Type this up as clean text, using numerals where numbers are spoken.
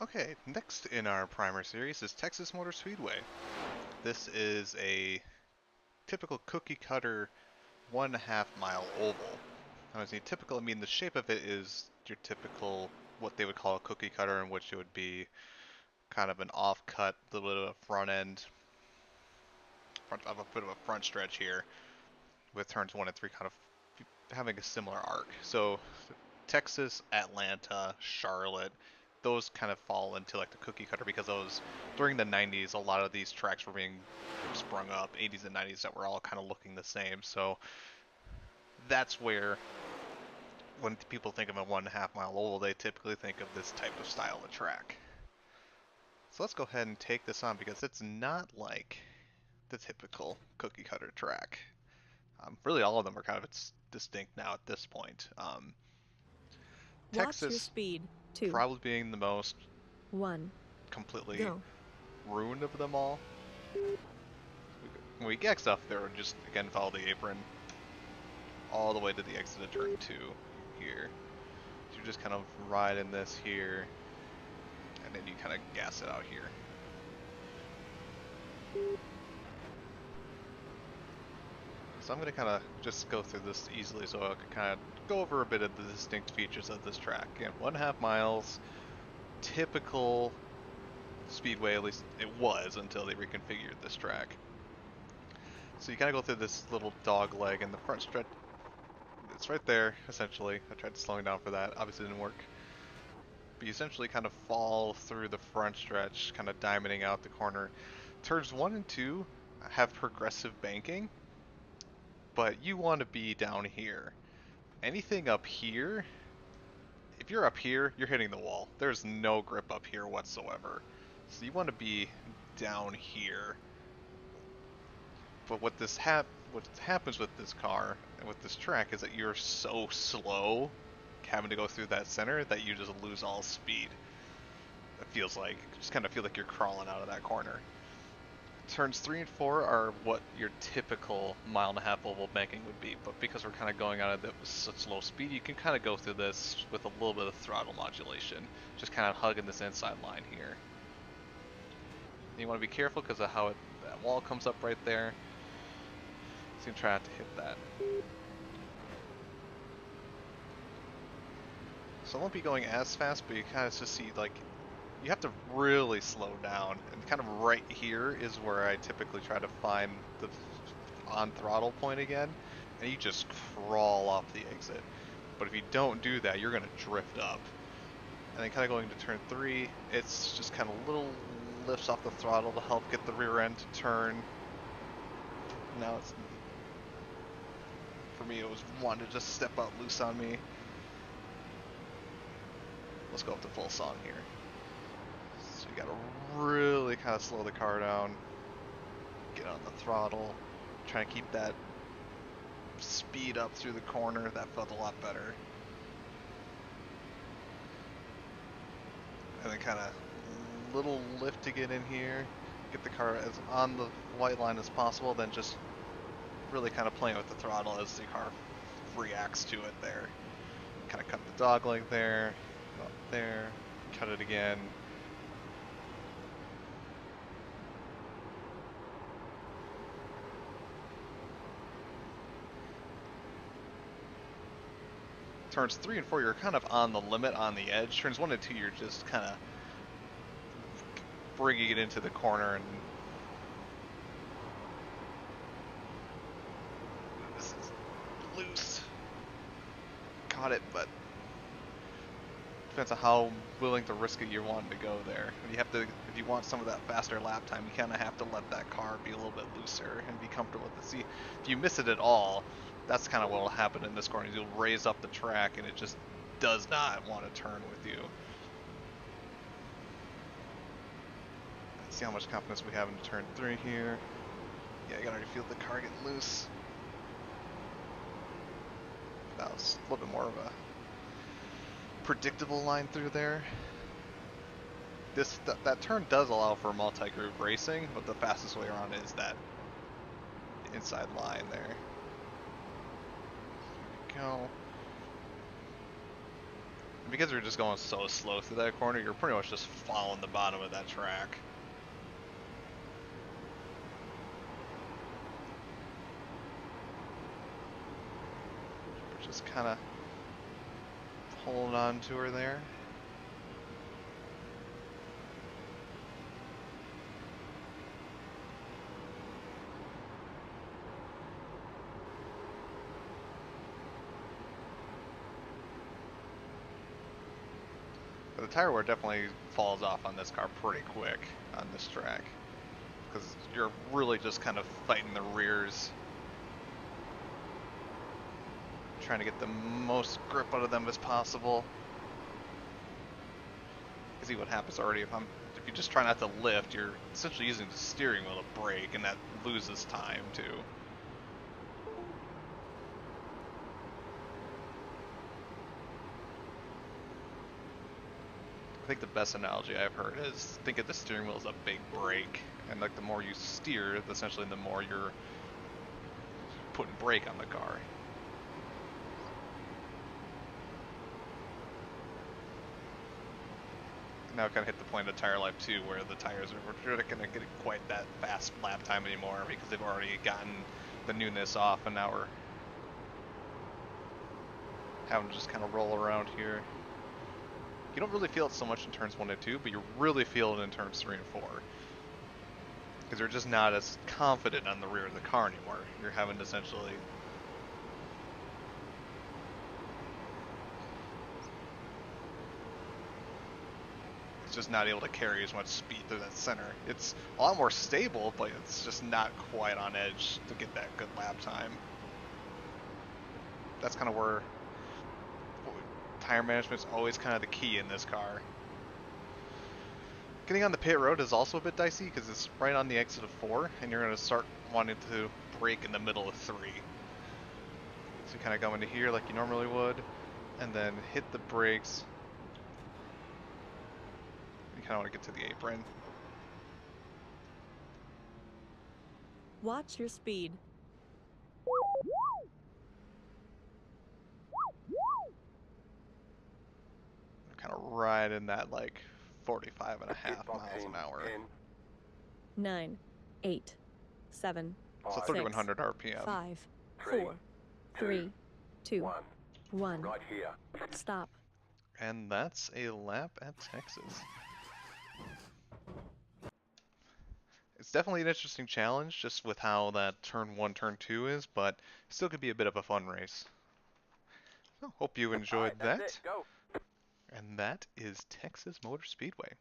Okay, next in our primer series is Texas Motor Speedway. This is a typical cookie cutter 1.5 mile oval. Now, as typical, I mean the shape of it is your typical what they would call a cookie cutter, in which it would be kind of an off-cut, little bit of a front end, a bit of a front stretch here, with turns 1 and 3 kind of having a similar arc. So Texas, Atlanta, Charlotte, those kind of fall into like the cookie cutter because those during the 90s, a lot of these tracks were being sprung up, 80s and 90s that were all kind of looking the same. So that's where when people think of a 1.5 mile oval, they typically think of this type of style of track. So let's go ahead and take this on because it's not like the typical cookie cutter track. Really, all of them are kind of distinct now at this point. Watch your Texas speed. 2, probably being the most 1, completely go. ruined of them all. When we get stuff there, just again follow the apron all the way to the exit of turn 2 here. So you just kind of ride in this here, and then you kind of gas it out here. So I'm going to kind of just go through this easily so I can kind of go over a bit of the distinct features of this track. Again, 1.5 miles, typical speedway, at least it was until they reconfigured this track. So you kind of go through this little dog leg in the front stretch. It's right there, essentially. I tried slowing down for that. Obviously didn't work. But you essentially kind of fall through the front stretch, kind of diamonding out the corner. Turns 1 and 2 have progressive banking, but you want to be down here. Anything up here, if you're up here, you're hitting the wall. There's no grip up here whatsoever. So you want to be down here. But what happens with this car and with this track is that you're so slow having to go through that center that you just lose all speed. It feels like, just kind of feel like you're crawling out of that corner. Turns 3 and 4 are what your typical 1.5 mile oval banking would be, but because we're kind of going out at such low speed, you can kind of go through this with a little bit of throttle modulation, just kind of hugging this inside line here. And you want to be careful because of how that wall comes up right there. So you try not to hit that. So I won't be going as fast, but you kind of just see, like, you have to really slow down. And kind of right here is where I typically try to find the on throttle point again. And you just crawl off the exit. But if you don't do that, you're going to drift up. And then kind of going to turn 3, it's just kind of little lifts off the throttle to help get the rear end to turn. Now it's, for me, it was one to just step out loose on me. Let's go up to full song here. So you gotta really kind of slow the car down, get on the throttle, try to keep that speed up through the corner. That felt a lot better. And then kind of little lift to get in here, get the car as on the white line as possible, then just really kind of playing with the throttle as the car reacts to it there. Kind of cut the dog leg there, go up there, cut it again. Turns 3 and 4, you're kind of on the limit, on the edge. Turns 1 and 2, you're just kind of bringing it into the corner, and this is loose. Caught it, but depends on how willing to risk it you're wanting to go there. You have to, if you want some of that faster lap time, you kind of have to let that car be a little bit looser and be comfortable with it. See, if you miss it at all, that's kind of what will happen in this corner. You'll raise up the track and it just does not want to turn with you. Let's see how much confidence we have in turn 3 here. Yeah, you can already feel the car getting loose. That was a little bit more of a predictable line through there. That turn does allow for multi-groove racing, but the fastest way around is that inside line there. There we go. And because you're just going so slow through that corner, you're pretty much just following the bottom of that track. We're just kind of holding on to her there. But the tire wear definitely falls off on this car pretty quick on this track, because you're really just kind of fighting the rears, trying to get the most grip out of them as possible. You see what happens already if you just try not to lift, you're essentially using the steering wheel to brake, and that loses time too. I think the best analogy I've heard is think of the steering wheel as a big brake, and like the more you steer, essentially the more you're putting brake on the car. Now kind of hit the point of tire life too, where the tires are not going to get quite that fast lap time anymore because they've already gotten the newness off, and now we're having to just kind of roll around here. You don't really feel it so much in turns 1 and 2, but you really feel it in turns 3 and 4. Because you're just not as confident on the rear of the car anymore. You're having to essentially... It's just not able to carry as much speed through that center. It's a lot more stable, but it's just not quite on edge to get that good lap time. That's kind of where tire management is always kind of the key in this car. Getting on the pit road is also a bit dicey because it's right on the exit of 4, and you're going to start wanting to brake in the middle of 3. So you kind of go into here like you normally would, and then hit the brakes. You kind of want to get to the apron. Watch your speed. Kind of ride in that like 45.5 miles an hour. 9, 8, 7, So 3,100 RPM. 5, 4, 3, 2, 1. Right here. Stop. And that's a lap at Texas. It's definitely an interesting challenge just with how that turn 1, turn 2 is, but still could be a bit of a fun race. So, hope you enjoyed that. Go. And that is Texas Motor Speedway.